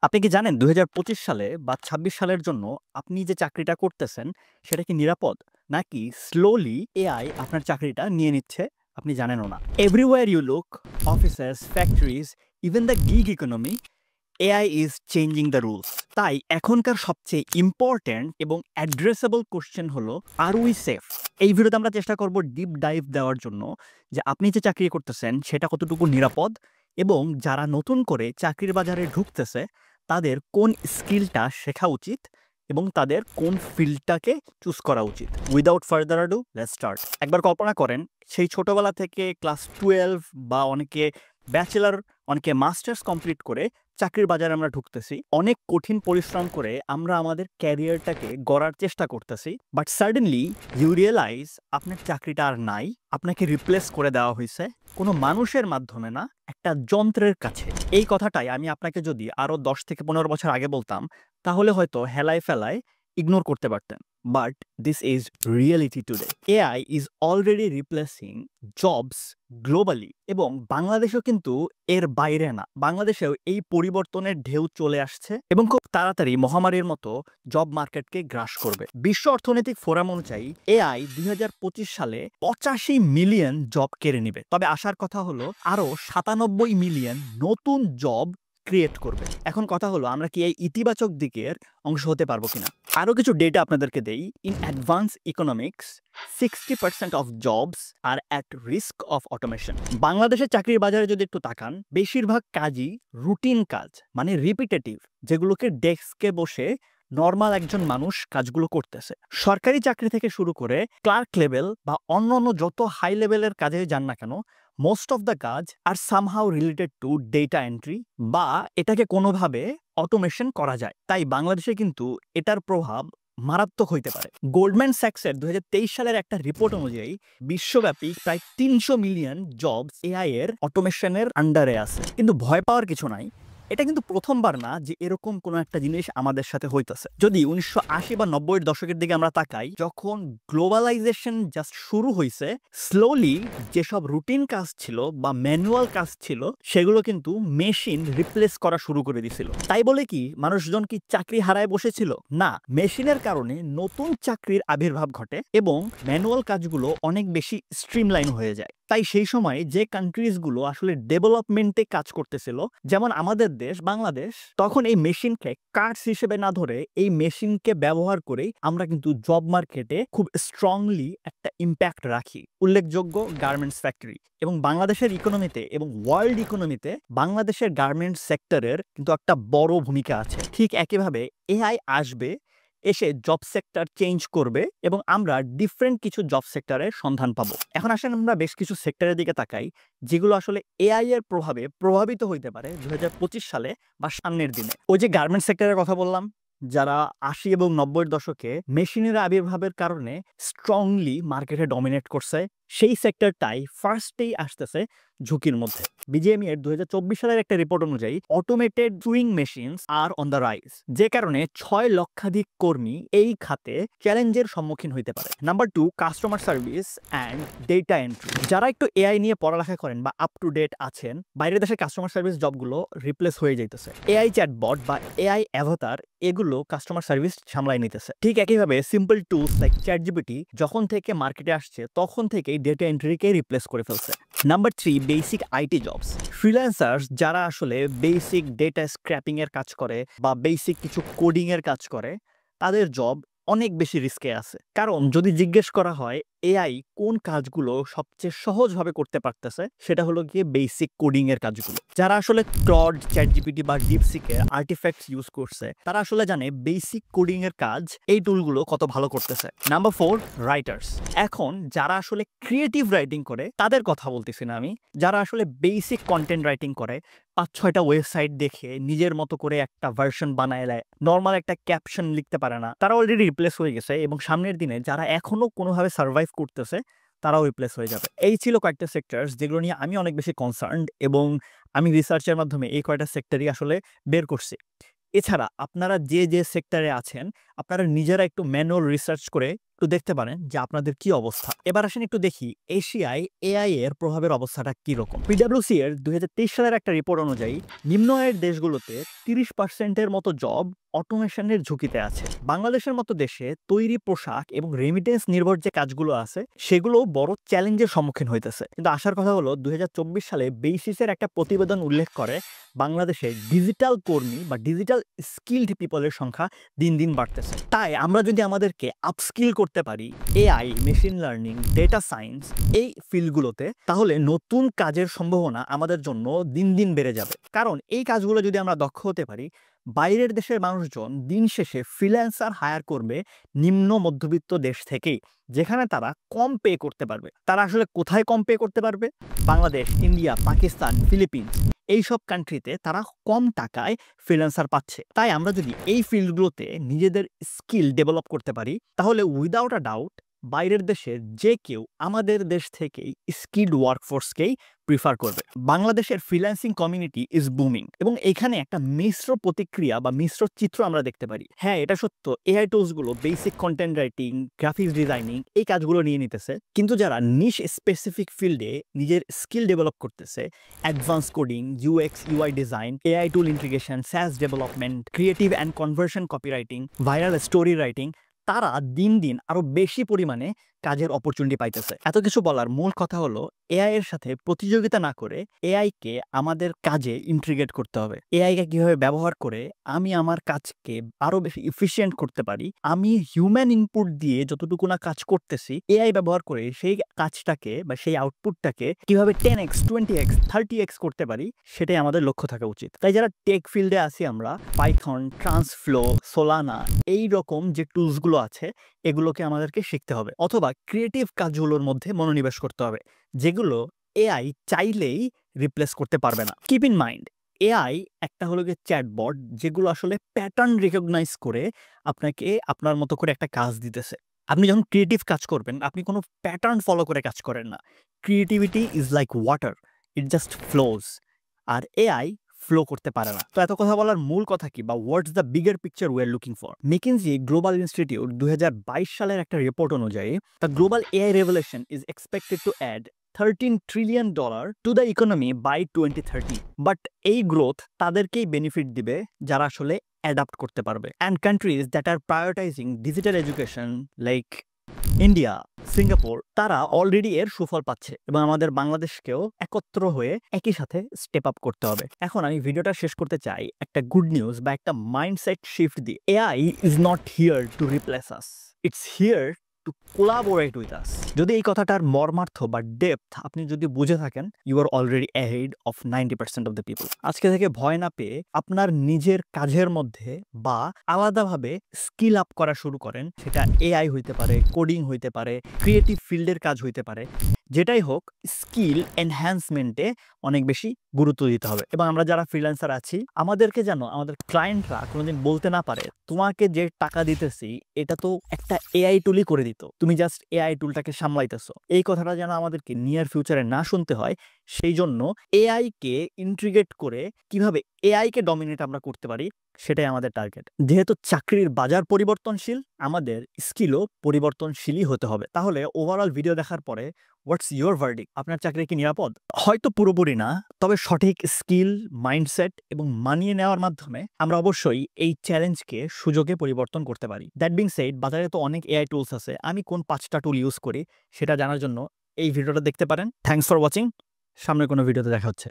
আপনি কি জানেন ২০২৫ সালে বা ২৬ সালের জন্য আপনি যে চাকরিটা করতেছেন সেটা কি নিরাপদ? নাকি স্লোলি এআই আপনার চাকরিটা নিয়ে নিচ্ছে আপনি জানেনও না? Everywhere you look, offices, factories, even the gig economy, AI is changing the rules. তাই এখনকার সবচেয়ে ইম্পর্ট্যান্ট এবং অ্যাড্রেসেবল কোশ্চেন হলো, আর উই সেফ? এই ভিডিওতে আমরা চেষ্টা করব ডিপ ডাইভ দেওয়ার জন্য যে আপনি যে চাকরি করতেছেন সেটা কতটুকু নিরাপদ এবং যারা নতুন করে চাকরির বাজারে ঢুকতেছে তাদের কোন স্কিলটা শেখা উচিত এবং তাদের কোন ফিল্ডটাকে চুজ করা উচিত। Without further ado, let's start. একবার কল্পনা করেন সেই ছোটবেলা থেকে ক্লাস 12 বা অনেকে ব্যাচেলর, অনেকে মাস্টার্স কমপ্লিট করে চাকরির বাজারে আমরা ঢুকতেছি। অনেক কঠিন পরিশ্রম করে আমরা আমাদের ক্যারিয়ারটাকে গড়ার চেষ্টা করতেছি, বাট সাডেনলি ইউ রিয়েলাইজ আপনার চাকরিটা আর নাই, আপনাকে রিপ্লেস করে দেওয়া হয়েছে কোনো মানুষের মাধ্যমে না, একটা যন্ত্রের কাছে। এই কথাটাই আমি আপনাকে যদি আরো 10 থেকে 15 বছর আগে বলতাম তাহলে হয়তো হেলায় ফেলায় ইগনোর করতে পারতেন। But this is reality today. AI is already replacing jobs globally, এবং বাংলাদেশও কিন্তু এর বাইরে না। বাংলাদেশেও এই পরিবর্তনের ঢেউ চলে আসছে এবং খুব তাড়াতাড়ি মহামারীর মতো জব মার্কেটকে গ্রাস করবে। বিশ্ব অর্থনৈতিক ফোরাম অনুযায়ী এআই ২০২৫ সালে ৮৫ মিলিয়ন জব কেড়ে নেবে। তবে আসার কথা হলো আরো ৯৭ মিলিয়ন নতুন জব ক্রিয়েট করবে। এখন কথা হলো আমরা কি এই ইতিবাচক দিকের অংশ হতে পারবো কিনা। আরো কিছু ডেটা আপনাদেরকে দেই। In advance economics 60% of jobs are at risk of automation. বাংলাদেশের চাকরির বাজারে যদি একটু তাকান, বেশিরভাগ কাজই রুটিন কাজ, মানে রিপিটেটিভ, যেগুলোকে ডেস্কে বসে নর্মাল একজন মানুষ কাজগুলো করতেছে। সরকারি চাকরি থেকে শুরু করে ক্লার্ক লেভেল বা অন্যান্য যত হাই লেভেলের কাজে যান না কেন, মোস্ট অফ দ্য কাজ আর somehow related to data entry, বা এটাকে কোনোভাবে অটোমেশন করা যায়। তাই বাংলাদেশে কিন্তু এটার প্রভাব মারাত্মক হইতে পারে। গোল্ডম্যান স্যাক্সের ২০২৩ সালের একটা রিপোর্ট অনুযায়ী বিশ্বব্যাপী প্রায় ৩০০ মিলিয়ন জবস এআই এর অটোমেশনের আন্ডারে আছে। কিন্তু ভয় পাওয়ার কিছু নাই, এটা কিন্তু প্রথমবার না যে এরকম কোনো একটা জিনিস আমাদের সাথে হইতেছে। যদি ১৯৮০ বা ৯০-এর দশকের দিকে আমরা তাকাই, যখন গ্লোবালাইজেশন জাস্ট শুরু হয়েছে, স্লোলি যেসব রুটিন কাজ ছিল বা ম্যানুয়াল কাজ ছিল সেগুলো কিন্তু মেশিন রিপ্লেস করা শুরু করে দিছিল। তাই বলে কি মানুষজন কি চাকরি হারায় বসেছিল? না, মেশিনের কারণে নতুন চাকরির আবির্ভাব ঘটে এবং ম্যানুয়াল কাজগুলো অনেক বেশি স্ট্রিমলাইন হয়ে যায়। তাই সেই সময় যে কান্ট্রিজগুলো আসলে ডেভেলপমেন্টে কাজ করতেছিল, যেমন আমাদের দেশ বাংলাদেশ, তখন এই মেশিনকে কার্ডস হিসেবে না ধরে এই মেশিনকে ব্যবহার করেই আমরা কিন্তু জব মার্কেটে খুব স্ট্রংলি একটা ইম্প্যাক্ট রাখি। উল্লেখযোগ্য গার্মেন্টস ফ্যাক্টরি, এবং বাংলাদেশের ইকোনমিতে এবং ওয়ার্ল্ড ইকোনমিতে বাংলাদেশের গার্মেন্টস সেক্টরের কিন্তু একটা বড় ভূমিকা আছে। ঠিক একইভাবে এআই আসবে, এসে জব সেক্টর চেঞ্জ করবে এবং আমরা ডিফারেন্ট কিছু জব সেক্টরের সন্ধান পাবো। এখন আসেন আমরা বেশ কিছু সেক্টরের দিকে তাকাই যেগুলো আসলে এআই এর প্রভাবে প্রভাবিত হইতে পারে ২০২৫ সালে বা সামনের দিনে। ওই যে গার্মেন্টস সেক্টরের কথা বললাম, যারা ৮০ এবং ৯০-এর দশকে মেশিনের আবির্ভাবের কারণে স্ট্রংলি মার্কেটে ডমিনেট করছে, সেই সেক্টরটাই ফার্স্টেই আসতেছে ঝুঁকির মধ্যে। বিজিএমইএর ২০২৪ সালের একটা রিপোর্ট অনুযায়ী automated sewing machines are on the rise, যে কারণে ৬ লক্ষাধিক কর্মী এই খাতে চ্যালেঞ্জের সম্মুখীন হইতে পারে। Number 2, customer service and data entry. যারা একটু এআই নিয়ে পড়ালেখা করেন বা আপ টু ডেট আছেন, বাইরের দেশের কাস্টমার সার্ভিস জবগুলো রিপ্লেস হয়ে যাইতেছে। এআই চ্যাটবট বা এআই অ্যাভাতার এগুলো কাস্টমার সার্ভিস সামলাই নিতেছে। ঠিক একইভাবে সিম্পল টুলস লাইক চ্যাটজিপিটি যখন থেকে মার্কেটে আসছে তখন থেকেই ডেটা এন্ট্রিকে রিপ্লেস করে ফেলছে। Number 3, basic IT jobs. Freelancers যারা আসলে বেসিক ডেটা স্ক্র্যাপিং এর কাজ করে বা বেসিক কিছু কোডিং এর কাজ করে, তাদের জব অনেক বেশি রিস্কে আছে। কারণ যদি জিজ্ঞেস করা হয় এআই কোন কাজগুলো সবচেয়ে সহজভাবে করতে পারতেছে, সেটা হলো গিয়ে বেসিক কোডিং এর কাজগুলো। যারা আসলে ক্লড, চ্যাটজিপিটি বা ডিপসিকের আর্টিফ্যাক্টস ইউজ করছে তারা আসলে জানে বেসিক কোডিং এর কাজ এই টুলগুলো কত ভালো করতেছে। Number 4, writers. এখন যারা আসলে ক্রিয়েটিভ রাইটিং করে তাদের কথা বলতেছি না আমি, যারা আসলে বেসিক কন্টেন্ট রাইটিং করে, ৫-৬টা ওয়েবসাইট দেখে নিজের মতো করে একটা ভার্সন বানায় দেয়, নর্মাল একটা ক্যাপশন লিখতে পারে না, তারা অলরেডি রিপ্লেস হয়ে গেছে এবং সামনের দিনে যারা এখনো কোনোভাবে সার্ভাইভ করতেছে তারাও রিপ্লেস হয়ে যাবে। এই ছিল কয়েকটা সেক্টরস যেগুলো নিয়ে আমি অনেক বেশি কনসার্নড এবং আমি রিসার্চের মাধ্যমে এই কয়টা সেক্টরই আসলে বের করছি। এছাড়া আপনারা যে যে সেক্টরে আছেন আপনারা নিজেরা একটু ম্যানুয়াল রিসার্চ করে একটু দেখতে পারেন যে আপনাদের কি অবস্থা। এবার আসেন একটু দেখি এশিয়ায় এআই এর প্রভাবের অবস্থাটা কি রকম। পিডব্লিউসি এর 2023 সালের একটা রিপোর্ট অনুযায়ী নিম্ন আয়ের দেশগুলোতে 30% এর মতো জব অটোমেশনের ঝুঁকিতে আছে। বাংলাদেশের মতো দেশে তৈরি পোশাক এবং রেমিটেন্স নির্ভর যে কাজগুলো আছে সেগুলো বড় চ্যালেঞ্জের সম্মুখীন হইতেছে। কিন্তু আসার কথা হলো 2024 সালে বেসিসের একটা প্রতিবেদন উল্লেখ করে বাংলাদেশে ডিজিটাল কর্মী বা ডিজিটাল স্কিলড পিপলের সংখ্যা দিন দিন বাড়তেছে। তাই আমরা যদি আমাদেরকে আপস্কিল করতে পারি AI, machine learning, data science এই ফিল্ডগুলোতে, তাহলে নতুন কাজের সম্ভাবনা আমাদের জন্য দিন দিন বেড়ে যাবে। কারণ এই কাজগুলো যদি আমরা দক্ষ হতে পারি, বাইরের দেশের মানুষজন দিন শেষে ফ্রিল্যান্সার হায়ার করবে নিম্ন মধ্যবিত্ত দেশ থেকেই, যেখানে তারা কম পে করতে পারবে। তারা আসলে কোথায় কম পে করতে পারবে? বাংলাদেশ, ইন্ডিয়া, পাকিস্তান, ফিলিপিন্স এইসব কান্ট্রিতে তারা কম টাকায় ফ্রিল্যান্সার পাচ্ছে। তাই আমরা যদি এই ফিল্ডগুলোতে নিজেদের স্কিল ডেভেলপ করতে পারি, তাহলে উইদাউট আ ডাউট বাইরের দেশের যে কেউ আমাদের দেশ থেকেই স্কিল্ড ওয়ার্কফোর্সকেই প্রিফার করবে। বাংলাদেশের ফ্রিল্যান্সিং কমিউনিটি ইজ বুমিং এবং এখানে একটা মিশ্র প্রতিক্রিয়া বা মিশ্র চিত্র আমরা দেখতে পারি। হ্যাঁ, এটা সত্য, এআই টুলসগুলো basic content writing, graphics designing এই কাজগুলো নিয়ে নিতেছে, কিন্তু যারা নিশ স্পেসিফিক ফিল্ডে নিজের স্কিল ডেভেলপ করতেছে, advance coding, UX UI design, AI tool integration, SaaS development, creative and conversion copywriting, viral story writing, তারা দিন দিন আরো বেশি পরিমাণে কাজের অপরচুনিটি পাইতেছে। এত কিছু বলার মূল কথা হলো এআই এর সাথে প্রতিযোগিতা না করে এআই কে আমাদের কাজে ইন্টিগ্রেট করতে হবে। এআই কে কিভাবে ব্যবহার করে আমি আমার কাজকে আরো বেশি এফিশিয়েন্ট করতে পারি, আমি হিউম্যান ইনপুট দিয়ে যতটুকু না কাজ করতেছি এআই ব্যবহার করে সেই কাজটাকে বা সেই আউটপুটটাকে কিভাবে 10x, 20x, 30x করতে পারি, সেটাই আমাদের লক্ষ্য থাকা উচিত। তাই যারা টেক ফিল্ডে আছি আমরা, পাইথন, ট্রান্সফ্লো, সোলানা এই রকম যে টুলসগুলো আছে এগুলোকে আমাদেরকে শিখতে হবে, অথবা ক্রিয়েটিভ কাজগুলোর মধ্যে মনোনিবেশ করতে হবে যেগুলো এআই চাইলেই রিপ্লেস করতে পারবে না। কিপ ইন মাইন্ড, এআই একটা হলো গিয়ে চ্যাটবট যেগুলো আসলে প্যাটার্ন রিকগনাইজ করে আপনাকে আপনার মতো করে একটা কাজ দিতেছে। আপনি যখন ক্রিয়েটিভ কাজ করবেন আপনি কোনো প্যাটার্ন ফলো করে কাজ করেন না। Creativity is like water, it just flows. আর এআই ফ্লো করতে পারে না। তো এত কথা বলার মূল কথা কি, বা what's the bigger picture we are looking for? McKinsey Global Institute 2022 সালের একটা রিপোর্ট অনুযায়ী the global AI revolution is expected to add $13 trillion to the economy by 2030। But এই গ্রোথ তাদেরকেই বেনিফিট দিবে যারা আসলে অ্যাডাপ্ট করতে পারবে। And countries that are prioritizing digital education like India, Singapore, তারা অলরেডি এর সুফল পাচ্ছে এবং আমাদের বাংলাদেশকেও একত্র হয়ে একই সাথে স্টেপ আপ করতে হবে। এখন আমি ভিডিওটা শেষ করতে চাই একটা গুড নিউজ বা একটা মাইন্ডসেট শিফট দিয়ে। AI is not here to replace us, it's here two collaborate with us. যদি এই কথাটার মর্মার্থ বা ডেপথ আপনি যদি বুঝে থাকেন, you are already ahead of 90% of the people. আজকে থেকে ভয় না পেয়ে আপনার নিজের কাজের মধ্যে বা আলাদাভাবে স্কিল আপ করা শুরু করেন। সেটা এআই হইতে পারে, কোডিং হইতে পারে, ক্রিয়েটিভ ফিল্ডের কাজ হইতে পারে, যেটাই হোক স্কিল এনহ্যান্সমেন্টে অনেক বেশি গুরুত্ব দিতে হবে। এবং আমরা যারা ফ্রিল্যান্সার আছি আমাদেরকে যেন আমাদের ক্লায়েন্টরা কোনোদিন বলতে না পারে তোমাকে যে টাকা দিতেছি এটা তো একটা এআই টুলই করে দিত, তুমি জাস্ট এআই টুলটাকে সামলাইতেছো। এই কথাটা যেন আমাদেরকে নিয়ার ফিউচারে না শুনতে হয়, সেই জন্য এআই কে ইন্টিগ্রেট করে কিভাবে এআই কে ডমিনেট আমরা করতে পারি সেটাই আমাদের টার্গেট। যেহেতু চাকরির বাজার পরিবর্তনশীল, আমাদের স্কিলও পরিবর্তনশীলই হতে হবে। তাহলে ওভারঅল ভিডিও দেখার পরে হোয়াটস ইউর ভার্ডিক্ট? আপনার চাকরি কি নিরাপদ? হয়তো পুরোপুরি না, তবে সঠিক স্কিল, মাইন্ডসেট এবং মানিয়ে নেওয়ার মাধ্যমে আমরা অবশ্যই এই চ্যালেঞ্জকে সুযোগে পরিবর্তন করতে পারি। দ্যাট বিং সেড, বাজারে তো অনেক এআই টুলস আছে, আমি কোন 5টা টুল ইউজ করি সেটা জানার জন্য এই ভিডিওটা দেখতে পারেন। Thanks for watching. সামনের কোনো ভিডিওতে দেখা হচ্ছে।